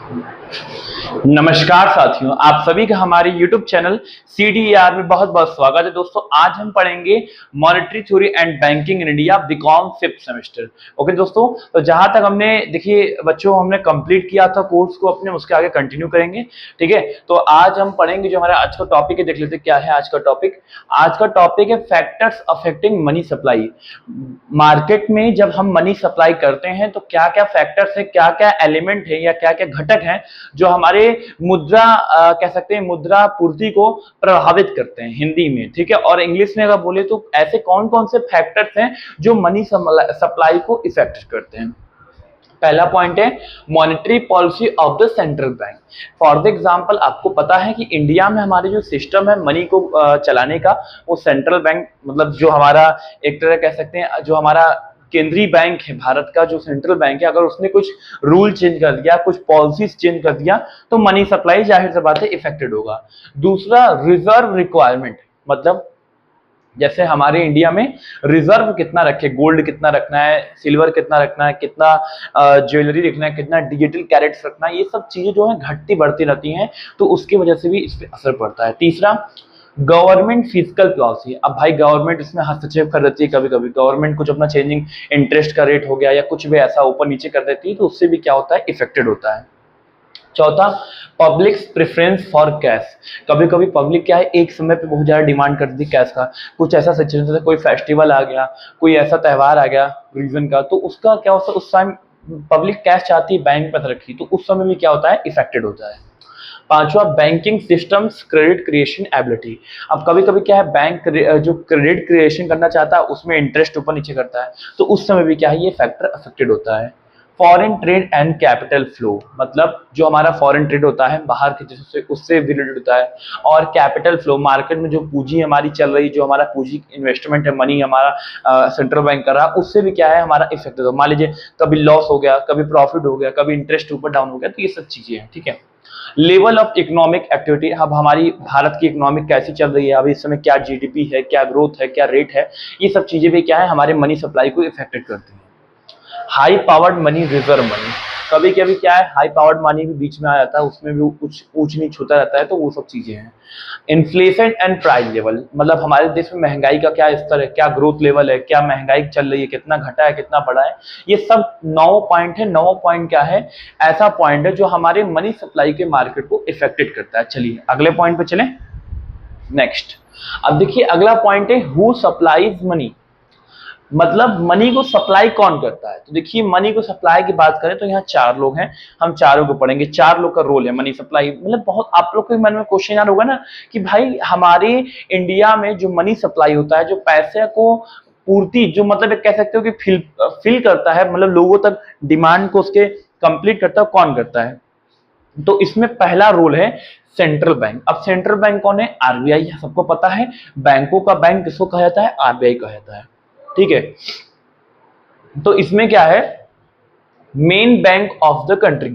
नमस्कार साथियों, आप सभी का हमारे YouTube चैनल CDER में बहुत बहुत स्वागत है। दोस्तों, आज हम पढ़ेंगे monetary theory and banking in India BCom 5th semester. Okay दोस्तों, तो जहां तक हमने देखिए बच्चों हमने कंप्लीट किया था कोर्स को अपने, उसके आगे कंटिन्यू करेंगे। ठीक है, तो आज हम पढ़ेंगे जो हमारा आज का टॉपिक है। देख लेते क्या है आज का टॉपिक। आज का टॉपिक है factors affecting money supply. Market में जब हम मनी सप्लाई करते हैं तो क्या क्या फैक्टर्स है, क्या क्या एलिमेंट है या क्या क्या घटक हैं जो हमारे मुद्रा कह सकते हैं मुद्रा पूर्ति को प्रभावित करते हैं हिंदी में। ठीक है, और इंग्लिश में अगर बोले तो ऐसे कौन कौन से फैक्टर्स हैं जो मनी सप्लाई को इफेक्ट करते हैं। पहला पॉइंट है monetary policy of the central bank. For the example, आपको पता है कि इंडिया में हमारे जो सिस्टम है मनी को चलाने का, वो सेंट्रल बैंक मतलब जो हमारा एक तरह कह सकते हैं जो हमारा केंद्रीय बैंक है भारत का, जो सेंट्रल बैंक है, अगर उसने कुछ रूल चेंज कर दिया, कुछ पॉलिसीज चेंज कर दिया तो मनी सप्लाई जाहिर सी बात है इफेक्टेड होगा। दूसरा रिजर्व रिक्वायरमेंट, मतलब जैसे हमारे इंडिया में रिजर्व कितना रखे, गोल्ड कितना रखना है, सिल्वर कितना रखना है, कितना ज्वेलरी रखना है, कितना डिजिटल कैरेट्स रखना है, ये सब चीजें जो है घटती बढ़ती रहती हैं, तो उसकी वजह से भी इस पर असर पड़ता है। तीसरा गवर्नमेंट फिजिकल पॉलिसी। अब भाई गवर्नमेंट इसमें हस्तक्षेप कर देती है, कभी कभी गवर्नमेंट कुछ अपना चेंजिंग इंटरेस्ट का रेट हो गया या कुछ भी ऐसा ऊपर नीचे कर देती है, तो उससे भी क्या होता है, इफेक्टेड होता है। चौथा पब्लिक प्रेफरेंस फॉर कैश। कभी कभी पब्लिक क्या है, एक समय पे बहुत ज्यादा डिमांड करती है कैश का। कुछ ऐसा सिचुएशन है, कोई फेस्टिवल आ गया, कोई ऐसा त्यौहार आ गया रीजन का, तो उसका क्या होता है, उस टाइम पब्लिक कैश चाहती है बैंक पर रखी, तो उस समय भी क्या होता है, इफेक्टेड होता है। पांचवा banking systems credit creation ability. अब कभी कभी क्या है, बैंक जो क्रेडिट क्रिएशन करना चाहता है उसमें इंटरेस्ट ऊपर नीचे करता है, तो उस समय भी क्या है, ये फैक्टर अफेक्टेड होता है। Foreign trade and capital flow, मतलब जो हमारा फॉरेन ट्रेड होता है बाहर के देशों से, उससे रिलेटेड होता है। और कैपिटल फ्लो, मार्केट में जो पूंजी हमारी चल रही, जो हमारा पूंजी इन्वेस्टमेंट है, मनी हमारा सेंट्रल बैंक कर रहा है, उससे भी क्या है हमारा इफेक्ट होता है। मान लीजिए कभी लॉस हो गया, कभी प्रॉफिट हो गया, कभी इंटरेस्ट ऊपर डाउन हो गया, तो ये सब चीजें हैं। ठीक है, लेवल ऑफ इकोनॉमिक एक्टिविटी। अब हमारी भारत की इकोनॉमिक कैसी चल रही है, अभी इस समय क्या जीडीपी है, क्या ग्रोथ है, क्या रेट है, ये सब चीजें भी क्या है हमारे मनी सप्लाई को इफेक्टेड करती हैं। High powered money, reserve money. कभी कभी क्या है, हाई पावर्ड मनी भी बीच में आ जाता है, उसमें भी कुछ ऊंच नीच होता रहता है, तो वो सब चीजें हैं। इन्फ्लेशन एंड प्राइस लेवल, मतलब हमारे देश में महंगाई का क्या स्तर है, क्या ग्रोथ लेवल है, क्या महंगाई चल रही है, कितना घटा है, कितना बढ़ा है, ये सब 9 पॉइंट है। 9 पॉइंट क्या है, ऐसा पॉइंट है जो हमारे मनी सप्लाई के मार्केट को इफेक्टेड करता है। चलिए अगले पॉइंट पे चलें। नेक्स्ट, अब देखिए अगला पॉइंट है हु सप्लाईज मनी, मतलब मनी को सप्लाई कौन करता है। तो देखिए मनी को सप्लाई की बात करें तो यहाँ 4 लोग हैं, हम चारों को पढ़ेंगे। 4 लोग का रोल है मनी सप्लाई। मतलब बहुत आप लोग के मन में क्वेश्चन आ रहा होगा ना कि भाई हमारे इंडिया में जो मनी सप्लाई होता है, जो पैसे को पूर्ति, जो मतलब कह सकते हो कि फिल करता है, मतलब लोगों तक डिमांड को उसके कंप्लीट करता है, कौन करता है। तो इसमें पहला रोल है सेंट्रल बैंक। अब सेंट्रल बैंक कौन है, आरबीआई, सबको पता है। बैंकों का बैंक किसको कहा जाता है, आरबीआई कहा जाता है। ठीक है, तो इसमें क्या है, main bank of the country,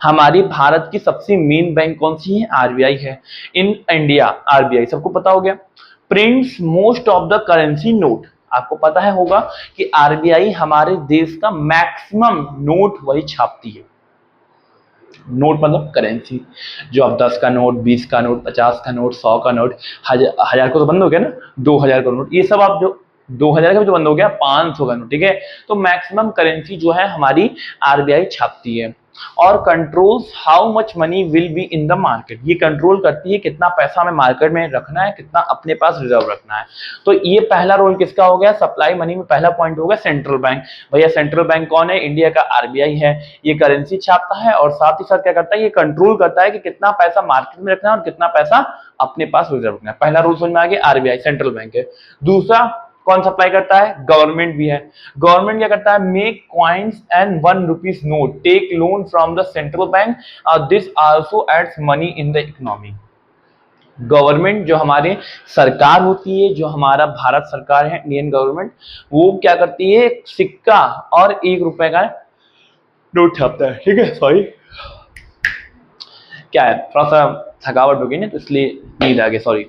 हमारी भारत की सबसे मेन बैंक कौन सी है, आरबीआई है। इन इंडिया आरबीआई सबको पता हो गया। Prints most of the currency note, आपको पता है होगा कि आरबीआई हमारे देश का मैक्सिमम नोट वही छापती है। नोट मतलब करेंसी, जो अब 10 का नोट, 20 का नोट, 50 का नोट, 100 का नोट, हजार को तो बंद हो गया ना, 2000 का नोट, ये सब आप जो 2000 का भी तो बंद हो गया, 500 का नोट। ठीक है, तो मैक्सिमम करेंसी जो है हमारी आरबीआई छापती है। और controls how much money will be in the market, ये कंट्रोल करती है कितना पैसा हमें मार्केट में रखना है, कितना अपने पास रिजर्व रखना है। तो ये पहला रोल किसका हो गया, सप्लाई मनी में पहला पॉइंट होगा सेंट्रल बैंक। भैया सेंट्रल बैंक कौन है, इंडिया का आरबीआई है। ये करेंसी छापता है और साथ ही साथ क्या करता है, ये कंट्रोल करता है कि कितना पैसा मार्केट में रखना है और कितना पैसा अपने पास रिजर्व रखना है। पहला रूल समझ में आ गया, आरबीआई सेंट्रल बैंक है। दूसरा कौन सप्लाई करता है, गवर्नमेंट भी है। गवर्नमेंट क्या करता है, make coins and 1 rupees note, take loan from the central bank, this also adds money in the economy. Government जो हमारे सरकार होती है, जो हमारा भारत सरकार है, इंडियन गवर्नमेंट, वो क्या करती है, सिक्का और 1 रुपए का नोट छापता है। ठीक है, सॉरी क्या है, थोड़ा सा थकावट हो गई ना, तो इसलिए नींद आ गई, सॉरी।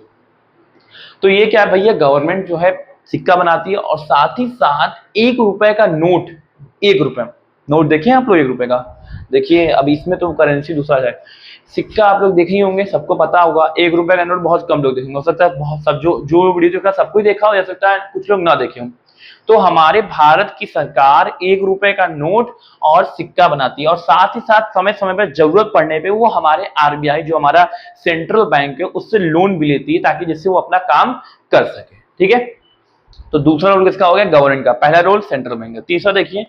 तो ये क्या है भैया, गवर्नमेंट जो है सिक्का बनाती है और साथ ही साथ 1 रुपए का नोट, 1 रुपए नोट देखे आप लोग, 1 रुपए का देखिए अब इसमें तो करेंसी दूसरा है। सिक्का आप लोग देखे ही होंगे, सबको पता होगा। 1 रुपए का नोट बहुत कम लोग देखेंगे, हो सकता है बहुत सब जो वीडियो देख रहा है सबको ही देखा हो, जा सकता है कुछ लोग ना देखे हों। तो हमारे भारत की सरकार 1 रुपए का नोट और सिक्का बनाती है, और साथ ही साथ समय समय पर जरूरत पड़ने पे वो हमारे आरबीआई जो हमारा सेंट्रल बैंक है उससे लोन भी लेती है, ताकि जिससे वो अपना काम कर सके। ठीक है, तो दूसरा रोल किसका हो गया? गवर्नमेंट का। पहला रोल सेंट्रल बैंक का। तीसरा देखिए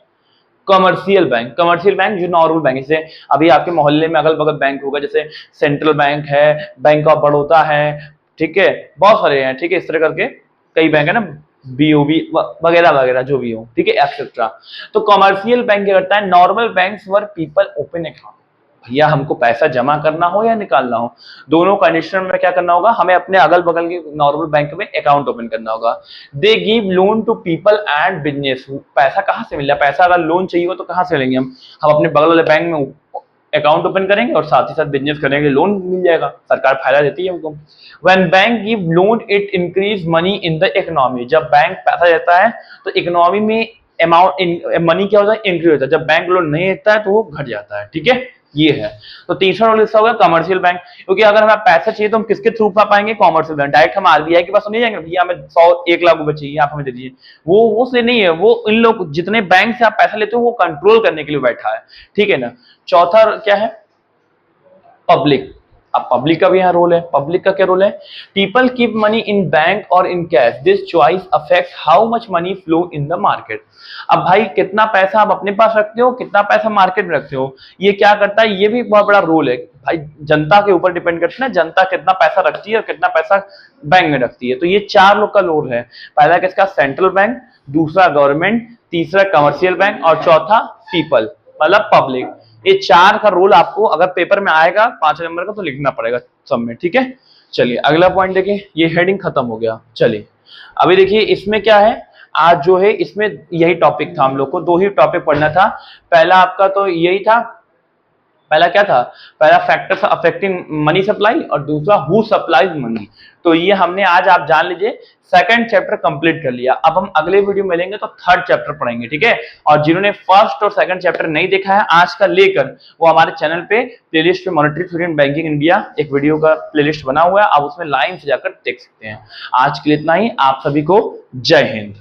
कमर्शियल बैंक। कमर्शियल बैंक जो नॉर्मल बैंक, जैसे अभी आपके मोहल्ले में अगल बगल बैंक होगा, जैसे सेंट्रल बैंक है, बैंक ऑफ बड़ौदा है, ठीक है, बहुत सारे हैं, ठीक है, इस तरह करके कई बैंक है ना, बीओबी वगैरह वगैरह जो भी हो, ठीक है, एक्सेट्रा। तो कमर्शियल बैंक क्या करता है? Normal banks were people open account, भैया हमको पैसा जमा करना हो या निकालना हो, दोनों कंडीशन में क्या करना होगा? हमें अपने अगल बगल के नॉर्मल बैंक में अकाउंट ओपन करना होगा। They give loan to people and business. पैसा कहाँ से मिल रहा है? पैसा अगर लोन चाहिए हो तो कहाँ से लेंगे हम अपने बगल वाले बैंक में अकाउंट ओपन करेंगे और साथ ही साथ बिजनेस करेंगे, लोन मिल जाएगा, सरकार फायदा देती है हमको। When bank give loan it increase money in the economy. जब बैंक पैसा देता है तो इकोनॉमी में अमाउंट मनी क्या होता है? इंक्रीज होता है। जब बैंक लोन नहीं देता है तो वो घट जाता है। ठीक है, ये है। तो तीसरा रोल इसका होगा कमर्शियल बैंक, क्योंकि अगर हमें पैसा चाहिए तो हम किसके थ्रू पा पाएंगे? Commercial bank. डायरेक्ट हम आरबीआई के पास नहीं जाएंगे, भैया हमें 100-1 लाख रुपए चाहिए, आप हमें दे दीजिए। वो से नहीं है, वो इन लोग जितने बैंक से आप पैसा लेते हो वो कंट्रोल करने के लिए बैठा है। ठीक है ना। चौथा क्या है? पब्लिक। अब पब्लिक का भी यहाँ रोल है। पब्लिक का क्या रोल है? People keep money in bank और in cash, this choice affect how much money flow in the market. अब भाई कितना पैसा आप अपने पास रखते हो, कितना पैसा मार्केट में रखते हो, ये क्या करता है? ये भी बहुत बड़ा रोल है भाई, जनता के ऊपर डिपेंड करता है ना, जनता कितना पैसा रखती है और कितना पैसा बैंक में रखती है। तो ये 4 लोग का रोल है। पहला किसका? सेंट्रल बैंक, दूसरा गवर्नमेंट, तीसरा कमर्शियल बैंक और चौथा पीपल मतलब पब्लिक। ये 4 का रोल आपको अगर पेपर में आएगा 5 नंबर का तो लिखना पड़ेगा सब में। ठीक है, चलिए अगला पॉइंट देखिए। ये हेडिंग खत्म हो गया। चलिए अभी देखिए इसमें क्या है। आज जो है इसमें यही टॉपिक था, हम लोग को 2 ही टॉपिक पढ़ना था। पहला आपका तो यही था, पहला क्या था? पहला फैक्टर्स अफेक्टिंग मनी सप्लाई और दूसरा हु सप्लाइज मनी। तो ये हमने आज आप जान लीजिए सेकंड चैप्टर कंप्लीट कर लिया। अब हम अगले वीडियो में मिलेंगे तो थर्ड चैप्टर पढ़ेंगे। ठीक है, और जिन्होंने फर्स्ट और सेकंड चैप्टर नहीं देखा है आज का लेकर, वो हमारे चैनल पे प्लेलिस्ट पे monetary theory and banking India एक वीडियो का प्लेलिस्ट बना हुआ है, आप उसमें लाइन से जाकर देख सकते हैं। आज के लिए इतना ही। आप सभी को जय हिंद।